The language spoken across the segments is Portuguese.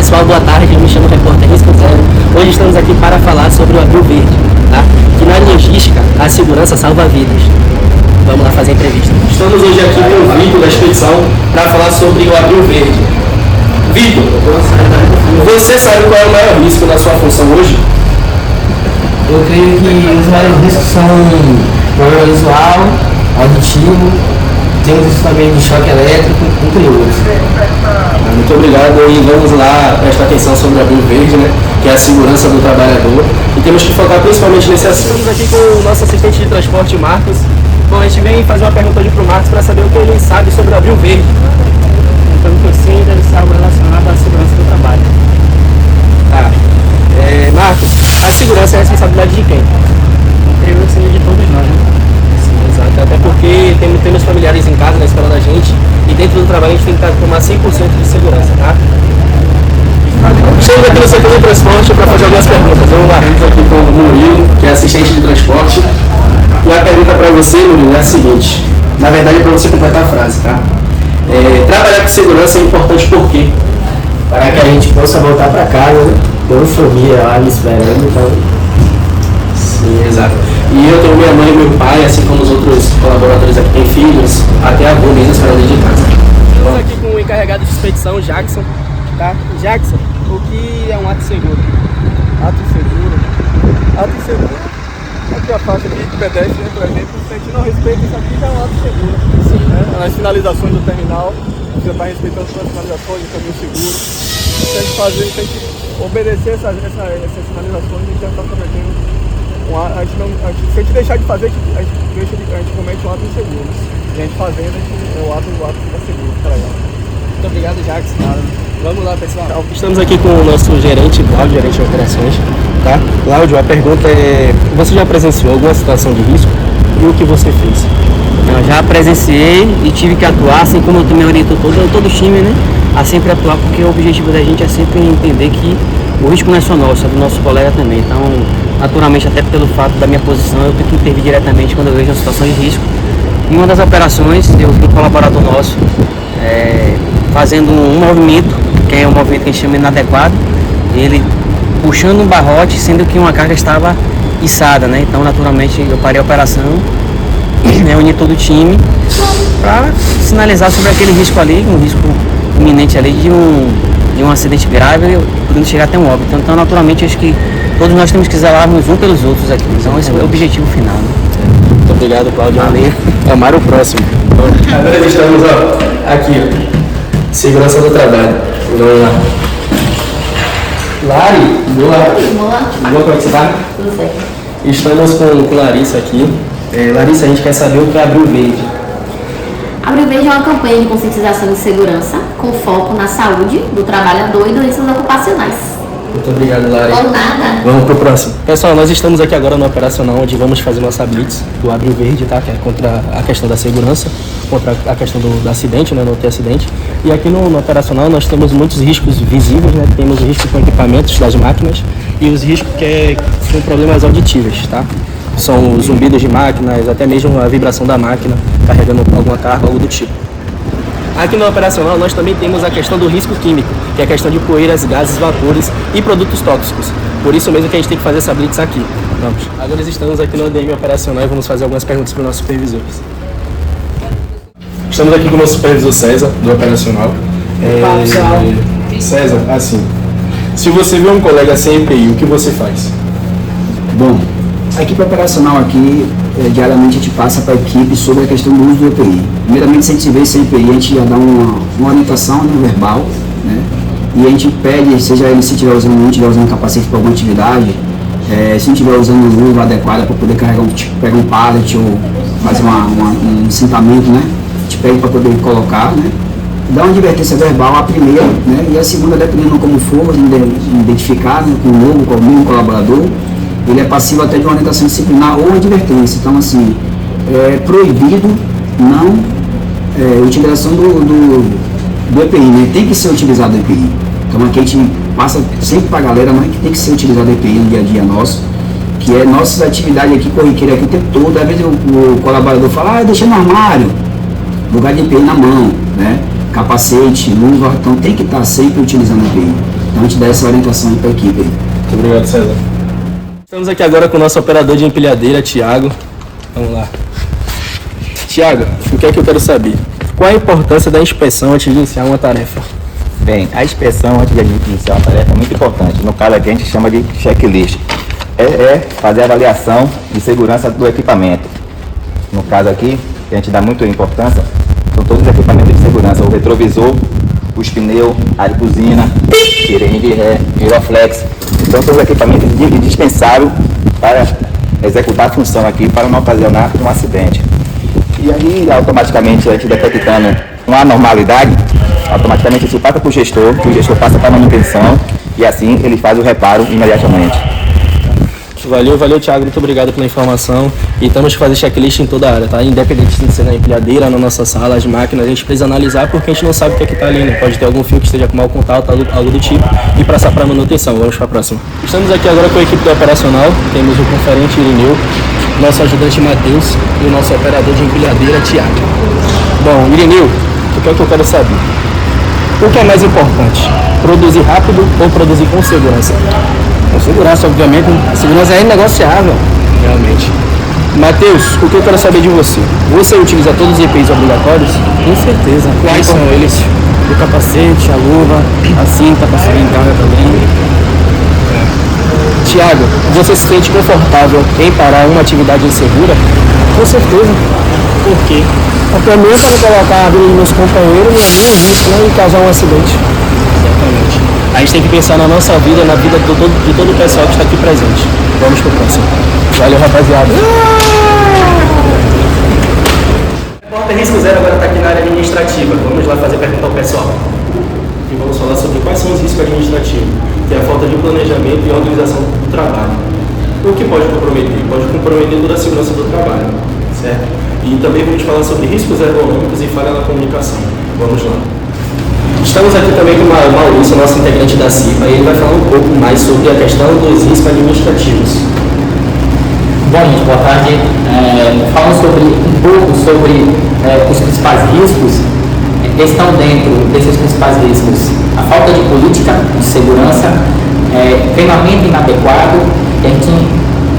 pessoal, boa tarde, eu me chamo Repórter Risco Zero. Hoje estamos aqui para falar sobre o Abril Verde, tá? Que na logística, a segurança salva vidas. Vamos lá fazer a entrevista. Estamos hoje aqui com o Vitor da expedição para falar sobre o Abril Verde. Vitor, você sabe qual é o maior risco na sua função hoje? Eu creio que os maiores riscos são problema visual, auditivo, temos isso também de choque elétrico, entre outros. Muito obrigado e vamos lá prestar atenção sobre o Abril Verde, né? Que é a segurança do trabalhador. E temos que focar principalmente nesse assunto. Estamos aqui com o nosso assistente de transporte, Marcos. Bom, a gente vem fazer uma pergunta hoje para o Marcos para saber o que ele sabe sobre o Abril Verde. Então, o que eu sei deve ser algo relacionado à segurança do trabalho. Tá. Marcos, a segurança é a responsabilidade de quem? Creio que seja de todos nós, né? Sim, exato. Até porque temos familiares em casa, na escola da gente, e dentro do trabalho a gente tem que tomar 100% de segurança, tá? Estamos aqui no setor de transporte para fazer algumas perguntas. Vamos lá, estamos aqui com o Murilo, que é assistente de transporte. E a pergunta para você, Murilo, é a seguinte. Na verdade é para você completar a frase, tá? Trabalhar com segurança é importante por quê? Para que a gente possa voltar para casa, né? Tem uma família lá me esperando, então. Sim, exato. E eu tenho minha mãe e meu pai, assim como os outros colaboradores aqui têm filhos, até avô mesmo esperando de casa. Estamos aqui com o encarregado de expedição, Jackson. Tá? Jackson, o que é um ato seguro? Ato seguro. Ato seguro. Aqui a faixa de pedestre, né, por exemplo, se a gente não respeita isso aqui, já é um ato seguro. Sim. Né? Nas sinalizações do terminal, você vai respeitando todas as sinalizações, o caminho seguro. Se a gente obedecer essas sinalizações, a gente já está cometendo se a gente deixar de fazer, a gente comete um ato inseguro. E a gente fazendo, o ato fica seguro, fica legal. Muito obrigado, Jackson. Vamos lá, pessoal. Estamos aqui com o nosso gerente, Cláudio, gerente de operações. Tá? Cláudio, a pergunta é: você já presenciou alguma situação de risco e o que você fez? Eu já presenciei e tive que atuar, assim como eu também oriento todo o time, né? A sempre atuar, porque o objetivo da gente é sempre entender que o risco não é só nosso, é do nosso colega também. Então, naturalmente, até pelo fato da minha posição, eu tenho que intervir diretamente quando eu vejo uma situação de risco. Em uma das operações, eu vi um colaborador nosso fazendo um movimento, que é um movimento que a gente chama inadequado, ele puxando um barrote, sendo que uma carga estava içada, né? Então, naturalmente, eu parei a operação, uni todo o time para sinalizar sobre aquele risco ali, um risco iminente ali de um acidente grave, podendo chegar até um óbito. Então, naturalmente, acho que todos nós temos que zelarmos um pelos outros aqui. Então, esse é o objetivo final, né? Muito obrigado, Cláudio. Amar o próximo. Agora estamos aqui, segurança do trabalho. Vamos lá. Lari, boa. Boa, como é que você está? Tudo certo. Estamos com Larissa aqui. Larissa, a gente quer saber o que é Abril Verde. Abril Verde é uma campanha de conscientização de segurança com foco na saúde do trabalhador e doenças ocupacionais. Muito obrigado, Lari. Por nada. Vamos pro próximo. Pessoal, nós estamos aqui agora no operacional, onde vamos fazer nossa blitz do Abril Verde, tá? Que é contra a questão da segurança, contra a questão do acidente, né? Não ter acidente. E aqui no operacional nós temos muitos riscos visíveis, né? Temos o risco com equipamentos das máquinas e os riscos com problemas auditivos, tá? São os zumbidos de máquinas, até mesmo a vibração da máquina carregando alguma carga, algo do tipo. Aqui no operacional nós também temos a questão do risco químico, que é a questão de poeiras, gases, vapores e produtos tóxicos. Por isso mesmo que a gente tem que fazer essa blitz aqui. Vamos. Agora nós estamos aqui no ADM operacional e vamos fazer algumas perguntas para os nossos supervisores. Estamos aqui com o nosso supervisor César, do operacional. César, assim, se você vê um colega sem EPI, o que você faz? Bom, a equipe operacional aqui, diariamente a gente passa para a equipe sobre a questão do uso do EPI. Primeiramente, se a gente vê sem EPI, a gente já dá uma orientação no verbal, né? E a gente pede, seja ele se estiver usando, não estiver usando capacete para alguma atividade, se não estiver usando luva adequada para poder carregar pegar um pallet ou fazer um cintamento, né? A gente pede para poder colocar, né? Dá uma advertência verbal, a primeira, né? E a segunda, dependendo como for, identificar, né? Com o novo, com o mesmo colaborador, ele é passivo até de uma orientação disciplinar ou advertência. Então, assim, é proibido utilização do EPI, né? Tem que ser utilizado o EPI. Então, aqui a gente passa sempre para a galera, mas que tem que ser utilizado o EPI no dia a dia nosso, que é nossas atividades aqui corriqueira aqui o tempo todo. Às vezes o colaborador fala, deixa no armário, lugar de EPI na mão, né? Capacete, luva, então tem que estar sempre utilizando o EPI. Então a gente dá essa orientação aí para a equipe. Aí. Muito obrigado, César. Estamos aqui agora com o nosso operador de empilhadeira, Thiago. Vamos lá. Thiago, o que é que eu quero saber? Qual a importância da inspeção antes de iniciar uma tarefa? Bem, a inspeção antes de a gente iniciar uma tarefa é muito importante. No caso aqui a gente chama de checklist. É fazer a avaliação de segurança do equipamento. No caso aqui, a gente dá muita importância, são todos os equipamentos de segurança. O retrovisor, os pneus, a buzina, sirene de ré, giroflex. Então são os equipamentos indispensáveis para executar a função aqui para não ocasionar um acidente. E aí, automaticamente, a gente detectando uma anormalidade, automaticamente isso passa para o gestor, que o gestor passa para a manutenção e assim ele faz o reparo imediatamente. Valeu, Thiago, muito obrigado pela informação. E estamos fazendo checklist em toda a área, tá? Independente de ser na empilhadeira, na nossa sala, as máquinas, a gente precisa analisar porque a gente não sabe o que é que está ali, né? Pode ter algum fio que esteja com mau contato, algo do tipo, e passar para manutenção. Vamos para a próxima. Estamos aqui agora com a equipe do operacional, temos o conferente Irineu, nosso ajudante Matheus e o nosso operador de empilhadeira, Thiago. Bom, Irineu, o que é que eu quero saber? O que é mais importante? Produzir rápido ou produzir com segurança? Com segurança, obviamente. A segurança é inegociável. Realmente. Matheus, o que eu quero saber de você? Você utiliza todos os EPIs obrigatórios? Com certeza. Quais são eles? O capacete, a luva, a cinta para subir em carga também. Tiago, você se sente confortável em parar uma atividade insegura? Com certeza. Por quê? Até mesmo para não colocar a vida dos meus companheiros em risco, né, e causar um acidente. Exatamente. A gente tem que pensar na nossa vida, na vida de todo o pessoal que está aqui presente. Vamos pro próximo. Valeu, rapaziada. Repórter Risco Zero agora está aqui na área administrativa. Vamos lá fazer pergunta ao pessoal. E vamos falar sobre quais são os riscos administrativos, que é a falta de planejamento e organização do trabalho. O que pode comprometer? Pode comprometer toda a segurança do trabalho, certo? E também vamos falar sobre riscos ergonômicos e falha na comunicação. Vamos lá. Estamos aqui também com o Maurício, nosso integrante da CIPA, e ele vai falar um pouco mais sobre a questão dos riscos administrativos. Bom, gente, boa tarde. Falando um pouco sobre os principais riscos, estão dentro desses principais riscos a falta de política de segurança, treinamento inadequado,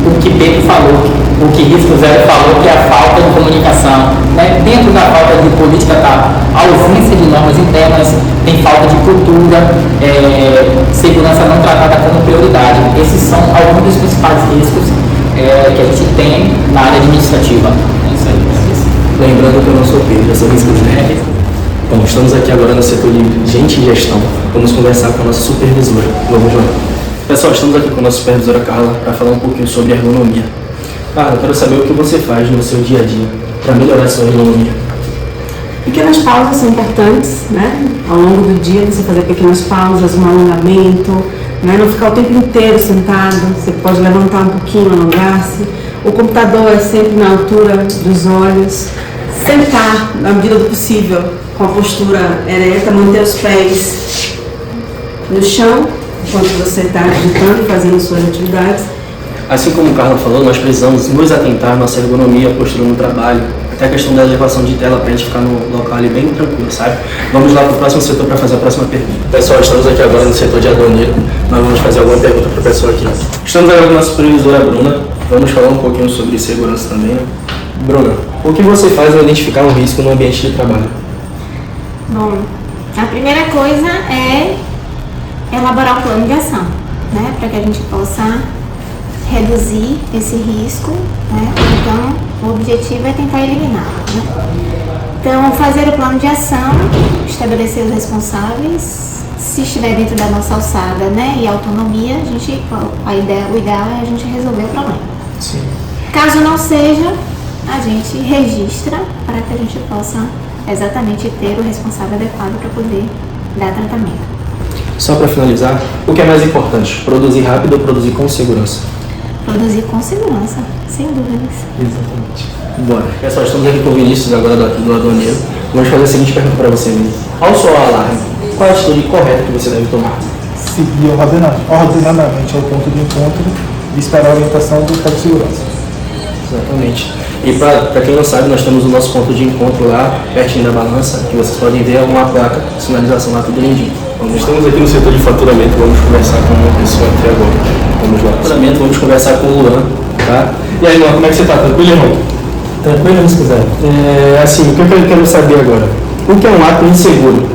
o que Pedro falou, o que Risco Zero falou, que é a falta de comunicação. Né? Dentro da falta de política está a ausência de normas internas, tem falta de cultura, segurança não tratada como prioridade. Esses são alguns dos principais riscos que a gente tem na área administrativa. É isso aí. Lembrando que eu não sou Pedro, eu sou Risco Zero. Bom, estamos aqui agora no setor de gente e gestão. Vamos conversar com a nossa supervisora. Vamos lá. Pessoal, estamos aqui com a nossa supervisora Carla para falar um pouquinho sobre ergonomia. Carla, eu quero saber o que você faz no seu dia a dia para melhorar a sua ergonomia. Pequenas pausas são importantes, né? Ao longo do dia você fazer pequenas pausas, um alongamento, né? Não ficar o tempo inteiro sentado, você pode levantar um pouquinho, alongar-se. O computador é sempre na altura dos olhos. Sentar, na medida do possível, com a postura ereta, manter os pés no chão, enquanto você está digitando e fazendo suas atividades. Assim como o Carla falou, nós precisamos nos atentar à nossa ergonomia, postura no trabalho, até a questão da elevação de tela para a gente ficar no local ali bem tranquilo, sabe? Vamos lá para o próximo setor para fazer a próxima pergunta. Pessoal, estamos aqui agora no setor de aduaneiro, nós vamos fazer alguma pergunta para o pessoal aqui. Estamos agora com a nossa supervisora Bruna, vamos falar um pouquinho sobre segurança também, né? Bruna, o que você faz ao identificar um risco no ambiente de trabalho? Bom, a primeira coisa é elaborar um plano de ação, né? Para que a gente possa reduzir esse risco, né? Então, o objetivo é tentar eliminar, né? Então, fazer o plano de ação, estabelecer os responsáveis, se estiver dentro da nossa alçada, né? E autonomia, o ideal é a gente resolver o problema. Sim. Caso não seja, a gente registra para que a gente possa exatamente ter o responsável adequado para poder dar tratamento. Só para finalizar, o que é mais importante, produzir rápido ou produzir com segurança? Produzir com segurança, sem dúvidas. Exatamente. Bora. Pessoal, estamos aqui com o Vinícius, agora do aduaneiro. Vamos fazer a seguinte pergunta para você, Vinícius. Ao soar alarme, qual é a atitude correta que você deve tomar? Seguir ordenadamente ao ponto de encontro e esperar a orientação do cabo de segurança. Exatamente. E para quem não sabe, nós temos o nosso ponto de encontro lá, pertinho da balança, que vocês podem ver uma placa de sinalização lá, tudo lindinho. Estamos aqui no setor de faturamento, vamos conversar com uma pessoa aqui agora. Vamos lá. Faturamento, vamos conversar com o Luan, tá? E aí, Luan, como é que você tá? Tranquilo, irmão? Tranquilo, se quiser. Assim, o que eu quero saber agora? O que é um ato inseguro?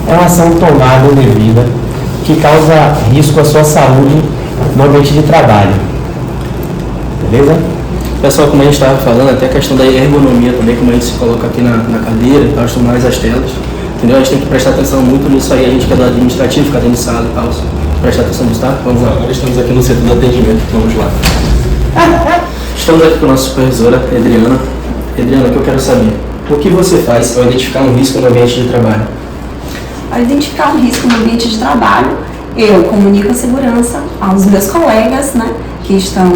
É uma ação tomada indevida que causa risco à sua saúde no ambiente de trabalho. Beleza? Pessoal, como a gente estava falando, até a questão da ergonomia também, como a gente se coloca aqui na cadeira, nós mais as telas, entendeu? A gente tem que prestar atenção muito nisso aí, a gente que é do administrativo, fica dentro de sala e tal, prestar atenção nisso, tá? Vamos lá, agora estamos aqui no setor do atendimento, vamos lá. Estamos aqui com a nossa supervisora, Adriana. Adriana, o que eu quero saber? O que você faz ao identificar um risco no ambiente de trabalho? Ao identificar um risco no ambiente de trabalho, eu comunico a segurança aos meus colegas, né, que estão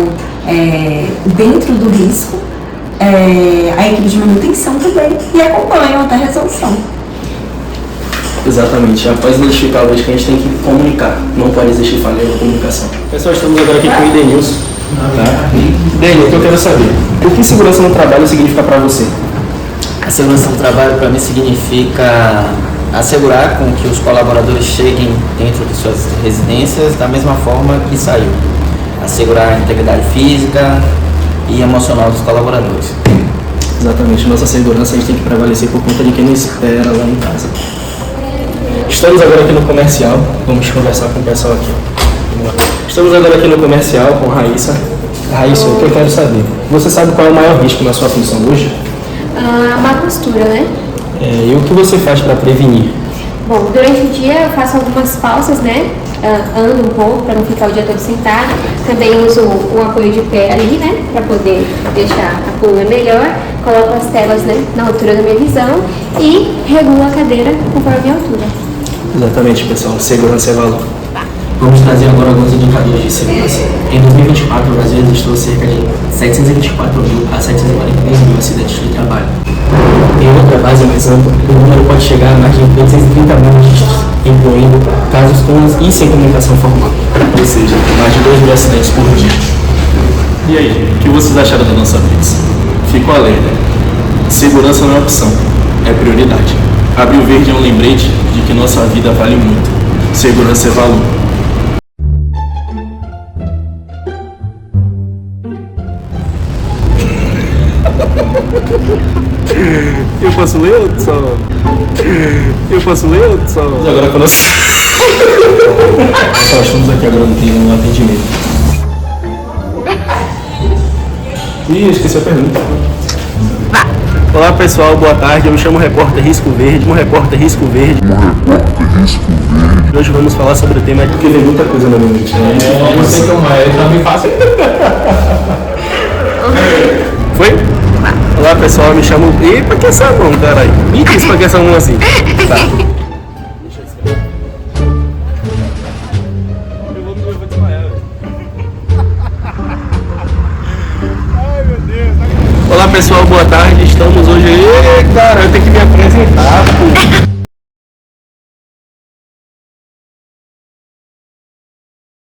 dentro do risco, a equipe de manutenção também, e acompanham até a resolução. Exatamente, após identificar o risco, a gente tem que comunicar, não pode existir falha na comunicação. Pessoal, estamos agora aqui com o Idenilson. Tá? Denilson, o que eu quero saber? O que segurança no trabalho significa para você? A segurança no trabalho para mim significa assegurar com que os colaboradores cheguem dentro de suas residências da mesma forma que saiu. Assegurar a integridade física e emocional dos colaboradores. Exatamente, nossa segurança a gente tem que prevalecer por conta de quem nos espera lá em casa. Estamos agora aqui no comercial, vamos conversar com o pessoal aqui. Estamos agora aqui no comercial com Raíssa. Raíssa, o que eu quero saber? Você sabe qual é o maior risco na sua função hoje? A má postura, né? E o que você faz para prevenir? Bom, durante o dia eu faço algumas pausas, né? Ando um pouco para não ficar o dia todo sentado. Também uso um apoio de pé ali, né? Para poder deixar a coluna melhor. Coloco as telas, né, na altura da minha visão e regulo a cadeira conforme a minha altura. Exatamente, pessoal. Segurança é valor. Vamos trazer agora alguns indicadores de segurança. Em 2024, o Brasil registrou cerca de 724 mil a 743 mil acidentes de trabalho. Em outra base mais ampla, o número pode chegar a mais de 830 mil registros, incluindo casos com e sem comunicação formal. Ou seja, mais de 2 mil acidentes por dia. E aí, o que vocês acharam da nossa blitz? Fico alerta. Segurança não é opção, é prioridade. Abril Verde é um lembrete de que nossa vida vale muito. Segurança é valor. Eu posso ler ou só? Eu posso ler ou só? Agora quando nós estamos aqui agora no atendimento. Ih, esqueci a pergunta. Olá pessoal, boa tarde. Eu me chamo Repórter Risco Verde. Hoje vamos falar sobre o tema porque vem muita coisa na minha mente. Eu sei como é, já me faço. Foi? Olá pessoal, me chamo. E pra que essa mão, caralho? Me diz pra que essa mão assim. Tá. Eu vou desmaiar, velho. Ai meu Deus. Olá pessoal, boa tarde. Estamos hoje. Cara, eu tenho que me apresentar, pô.